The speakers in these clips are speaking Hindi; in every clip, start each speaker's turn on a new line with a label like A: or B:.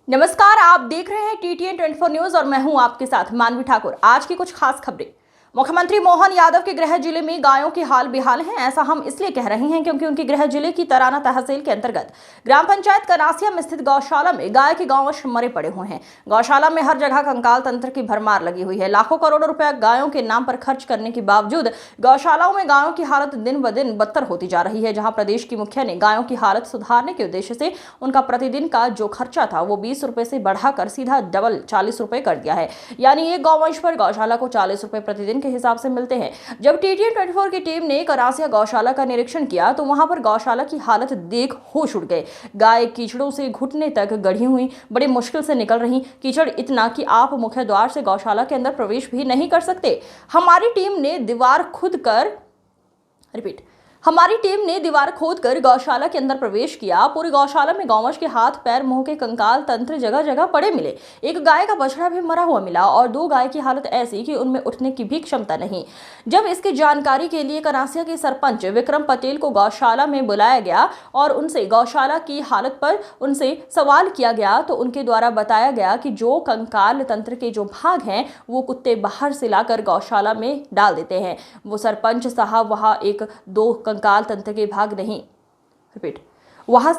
A: नमस्कार, आप देख रहे हैं TTN 24 न्यूज और मैं हूं आपके साथ मानवी ठाकुर। आज की कुछ खास खबरें। मुख्यमंत्री मोहन यादव के गृह जिले में गायों की हाल बेहाल हैं। ऐसा हम इसलिए कह रहे हैं क्योंकि उनके गृह जिले की तराना तहसील के अंतर्गत ग्राम पंचायत कनासिया में स्थित गौशाला में गाय के गौवंश मरे पड़े हुए हैं। गौशाला में हर जगह कंकाल तंत्र की भरमार लगी हुई है। लाखों करोड़ों रुपया गायों के नाम पर खर्च करने के बावजूद गौशालाओं में गायों की हालत दिन ब दिन बदतर होती जा रही है। जहां प्रदेश की मुखिया ने गायों की हालत सुधारने के उद्देश्य से उनका प्रतिदिन का जो खर्चा था वो 20 रुपए से बढ़ाकर सीधा डबल 40 रुपए कर दिया है। यानी एक गौवंश पर गौशाला को 40 रुपए प्रतिदिन के हिसाब से मिलते हैं। जब TTN 24 की टीम ने कनासिया गौशाला का निरीक्षण किया तो वहां पर गौशाला की हालत देख होश उड़ गए। गाय कीचड़ों से घुटने तक गढ़ी हुई, बड़ी मुश्किल से निकल रही। कीचड़ इतना कि आप मुख्य द्वार से गौशाला के अंदर प्रवेश भी नहीं कर सकते। हमारी टीम ने दीवार खोद कर गौशाला के अंदर प्रवेश किया। पूरी गौशाला में गौवंश के हाथ पैर मुंह के कंकाल तंत्र जगह जगह पड़े मिले। एक गाय का बछड़ा भी मरा हुआ मिला और 2 गाय की हालत ऐसी कि उनमें उठने की भी क्षमता नहीं। जब इसकी जानकारी के लिए कनासिया के सरपंच विक्रम पटेल को गौशाला में बुलाया गया और उनसे गौशाला की हालत पर उनसे सवाल किया गया तो उनके द्वारा बताया गया कि जो कंकाल तंत्र के जो भाग हैं वो कुत्ते बाहर से लाकर गौशाला में डाल देते हैं। वो सरपंच साहब वहां एक दो कंकाल तंत्र के भाग नहीं वहां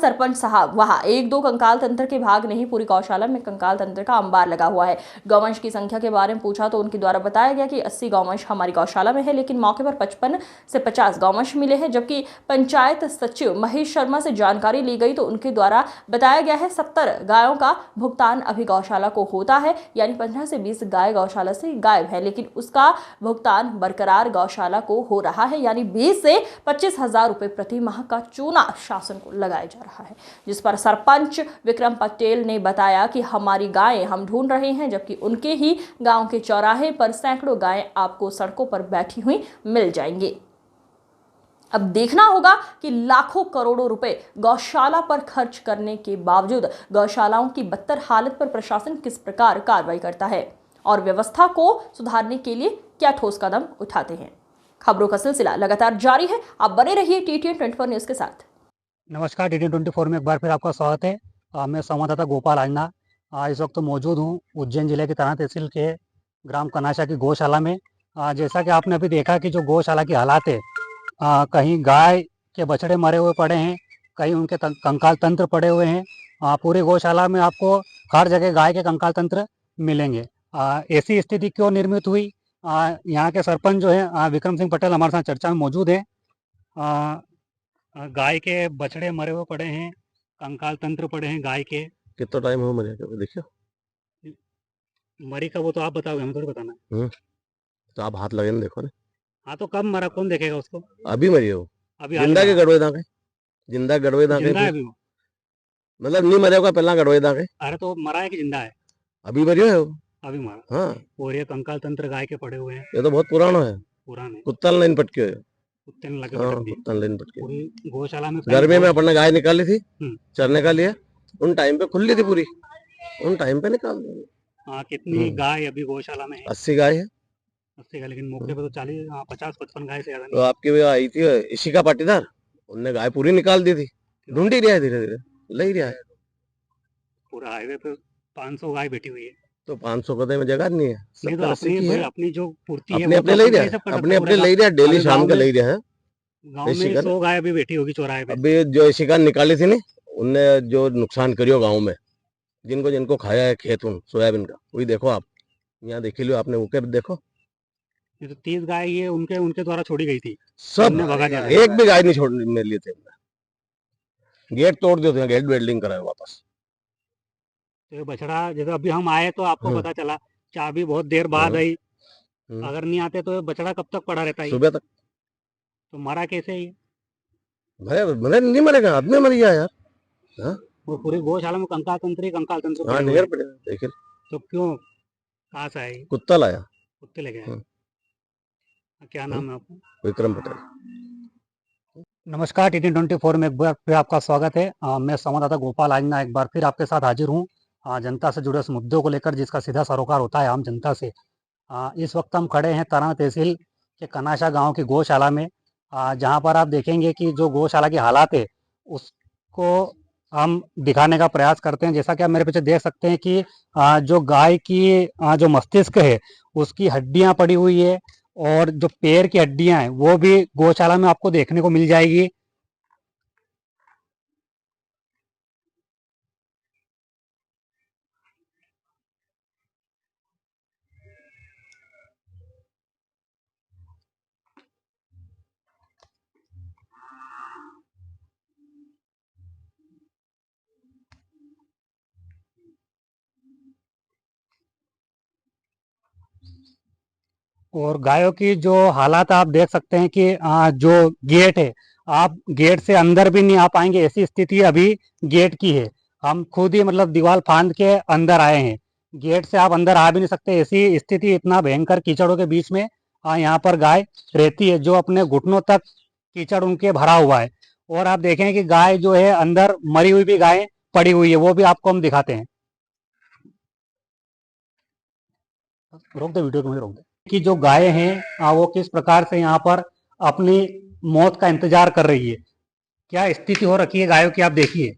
A: एक दो कंकाल तंत्र के भाग नहीं, पूरी गौशाला में कंकाल तंत्र का अंबार लगा हुआ है। गौवंश की संख्या के बारे में पूछा तो उनके द्वारा बताया गया कि 80 गौवंश हमारी गौशाला में है, लेकिन मौके पर 55 से 50 गौवंश मिले हैं। जबकि पंचायत सचिव महेश शर्मा से जानकारी ली गई तो उनके द्वारा बताया गया है 70 गायों का भुगतान अभी गौशाला को होता है, यानी 15 से 20 गाय गौशाला से गायब है, लेकिन उसका भुगतान बरकरार गौशाला को हो रहा है, यानी 20 से 25 हजार रुपए प्रति माह का चूना शासन को लगाया जा रहा है। जिस पर सरपंच विक्रम पटेल ने बताया कि हमारी गायें हम ढूंढ रहे हैं, जबकि उनके ही गांव के चौराहे पर सैकड़ों गायें आपको सड़कों पर बैठी हुई मिल जाएंगी। अब देखना होगा कि लाखों करोड़ों रुपए गौशाला पर खर्च करने के बावजूद गौशालाओं की बदतर हालत पर प्रशासन किस प्रकार कार्रवाई करता है और व्यवस्था को सुधारने के लिए क्या ठोस कदम उठाते हैं। खबरों का सिलसिला लगातार जारी है। आप बने रहिए TTN 24 न्यूज के साथ।
B: नमस्कार, TTN 24 में एक बार फिर आपका स्वागत है। मैं संवाददाता गोपाल आजना इस वक्त मौजूद हूँ उज्जैन जिले की तराना तहसील के ग्राम कनाशा की गौशाला में। जैसा कि आपने अभी देखा कि जो गौशाला की हालात है, कहीं गाय के बछड़े मरे हुए पड़े हैं, कहीं उनके कंकाल तंत्र पड़े हुए हैं। पूरी गौशाला में आपको हर जगह गाय के कंकाल तंत्र मिलेंगे। ऐसी स्थिति क्यों निर्मित हुई, यहाँ के सरपंच जो है विक्रम सिंह पटेल हमारे साथ चर्चा में मौजूद है। गाय के बछड़े मरे हुए पड़े हैं, कंकाल तंत्र पड़े हैं गाय के।
C: कितना टाइम हो मरे के देखियो
B: मरी का वो तो आप बताओगे, हमें थोड़ी बताना है।
C: तो आप हाथ लगे ना देखो ना।
B: हाँ तो कब मरा, कौन देखेगा उसको?
C: अभी मरी हो,
B: अभी
C: जिंदा के गड़वे दाके, जिंदा गड़वे दाके
B: जिंदा है अभी वो?
C: मतलब नहीं मरे होगा पहला गड़वे दाके।
B: अरे तो मरा है कि जिंदा है?
C: अभी मरियो है वो।
B: अभी मरा।
C: हाँ,
B: और ये कंकाल तंत्र गाय के पड़े हुए हैं,
C: ये तो बहुत पुराना है,
B: पुराने
C: कुत्ता लाइन पटके है।
B: कुत्ते ने लगे
C: हाँ,
B: पटक दिए।
C: कुत्ता लाइन पटके।
B: पूरी गौशाला में
C: गर्मी में अपने गाय निकाली थी चरने का लिए,
B: हम्म।
C: उन टाइम पे खुली थी पूरी, उन टाइम पे निकाल दी।
B: हाँ, कितनी गाय अभी गौशाला में है?
C: 80 गाय है।
B: 80 गाय, लेकिन मौके पे तो 40 50-55 गाय से ज्यादा
C: तो
B: नहीं।
C: आपकी भी आई थी इशिका पाटीदार, उनने गाय पूरी निकाल दी थी। ढूंढ ही रहा है, धीरे धीरे ले ही रहा है।
B: पूरा हाईवे पे 500 गाय बैठी हुई है।
C: तो 500 गधे में जगह नहीं है।
B: नहीं तो अपनी जो पूर्ति है
C: अपने
B: वो
C: अपने
B: तो
C: ले
B: अपने
C: रहा
B: हिसाब
C: है,
B: कर
C: अपने
B: सकते
C: अपने ले रहा है, डेली शाम का ले रहा है।
B: गांव में 100 गाय अभी बैठी होगी चौराहे पे।
C: अभी जो शिकार निकाली थी ना, उनने जो नुकसान करियो गांव में, जिनको जिनको खाया है खेत उन सोयाबीन का, वही देखो आप यहाँ देख लियो, आपने वो देखो।
B: ये तो 30 गाय ये उनके उनके द्वारा छोड़ी गई थी,
C: सब
B: भगा दिया।
C: एक भी गाय नहीं छोड़ने में लिए थे, गेट तोड़ दिए थे, गेट वेल्डिंग कराए वापस।
B: तो बछड़ा जैसे अभी हम आए तो आपको पता चला, चाबी बहुत देर बाद आई। अगर नहीं आते तो बछड़ा कब तक पड़ा रहता है?
C: सुबह तक।
B: तो मरा कैसे ही?
C: मरे नहीं मरेगा, आदमी मर गया यार। हाँ,
B: वो पूरी गौशाला में कंकाल तंत्र
C: हाँ, नियर पड़े देखिए।
B: तो क्यों, कहाँ से आए?
C: कुत्ता लाया,
B: कुत्ते लेके आए। क्या नाम है आपका?
C: विक्रम पटेल।
B: नमस्कार, TTN 24 में एक बार फिर आपका स्वागत है। मैं संवाददाता गोपाल आजना एक बार फिर आपके साथ हाजिर हूँ, जनता से जुड़े उस मुद्दों को लेकर जिसका सीधा सरोकार होता है आम जनता से। इस वक्त हम खड़े हैं तराना तहसील के कनाशा गांव की गौशाला में, जहां पर आप देखेंगे कि जो गौशाला की हालात है उसको हम दिखाने का प्रयास करते हैं। जैसा कि आप मेरे पीछे देख सकते हैं कि जो गाय की जो मस्तिष्क है उसकी हड्डियां पड़ी हुई है, और जो पैर की हड्डियां हैं वो भी गौशाला में आपको देखने को मिल जाएगी। और गायों की जो हालात आप देख सकते हैं कि जो गेट है, आप गेट से अंदर भी नहीं आ पाएंगे, ऐसी स्थिति अभी गेट की है। हम खुद ही मतलब दीवार फांद के अंदर आए हैं, गेट से आप अंदर आ भी नहीं सकते, ऐसी स्थिति। इतना भयंकर कीचड़ों के बीच में यहाँ पर गाय रहती है, जो अपने घुटनों तक कीचड़ उनके भरा हुआ है। और आप देखें कि गाय जो है अंदर मरी हुई भी गाय पड़ी हुई है, वो भी आपको हम दिखाते हैं। रोक दे वीडियो को, मुझे रोक दे कि जो गायें हैं वो किस प्रकार से यहाँ पर अपनी मौत का इंतजार कर रही है। क्या स्थिति हो रखी है गायों की, आप देखिए।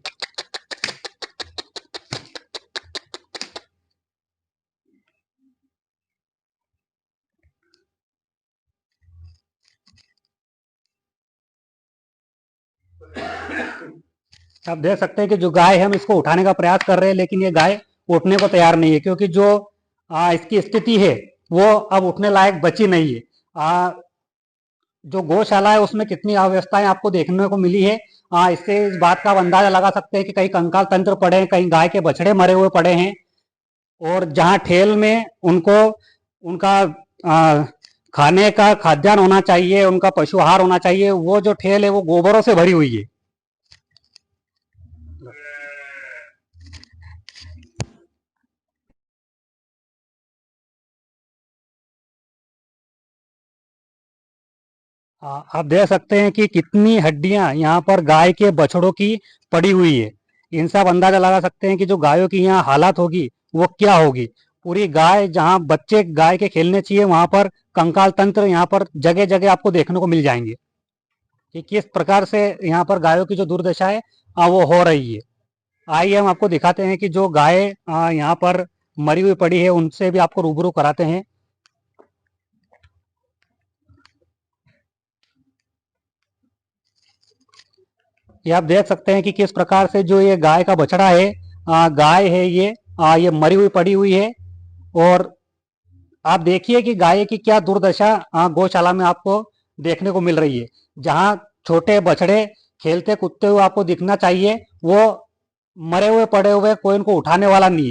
B: आप देख सकते हैं कि जो गाय है, हम इसको उठाने का प्रयास कर रहे हैं, लेकिन ये गाय उठने को तैयार नहीं है, क्योंकि जो इसकी स्थिति है वो अब उठने लायक बची नहीं है। जो गौशाला है उसमें कितनी अव्यवस्थाएं आपको देखने को मिली है, इससे इस बात का आप अंदाजा लगा सकते हैं कि कहीं कंकाल तंत्र पड़े हैं, कहीं गाय के बछड़े मरे हुए पड़े हैं। और जहाँ ठेल में उनको उनका आ, खाने का खाद्यान्न होना चाहिए, उनका पशु आहार होना चाहिए, वो जो ठेल है वो गोबरों से भरी हुई है। आप देख सकते हैं कि कितनी हड्डियां यहाँ पर गाय के बछड़ों की पड़ी हुई है। इनसे आप अंदाजा लगा सकते हैं कि जो गायों की यहाँ हालत होगी वो क्या होगी। पूरी गाय, जहाँ बच्चे गाय के खेलने चाहिए वहां पर कंकाल तंत्र यहाँ पर जगह जगह आपको देखने को मिल जाएंगे कि किस प्रकार से यहाँ पर गायों की जो दुर्दशा है वो हो रही है। आइए हम आपको दिखाते हैं कि जो गाय यहाँ पर मरी हुई पड़ी है उनसे भी आपको रूबरू कराते हैं। ये आप देख सकते हैं कि किस प्रकार से जो ये गाय का बछड़ा है, गाय है ये मरी हुई पड़ी हुई है। और आप देखिए कि गाय की क्या दुर्दशा गौशाला में आपको देखने को मिल रही है। जहां छोटे बछड़े खेलते कूदते हुए आपको दिखना चाहिए, वो मरे हुए पड़े हुए, कोई उनको उठाने वाला नहीं है।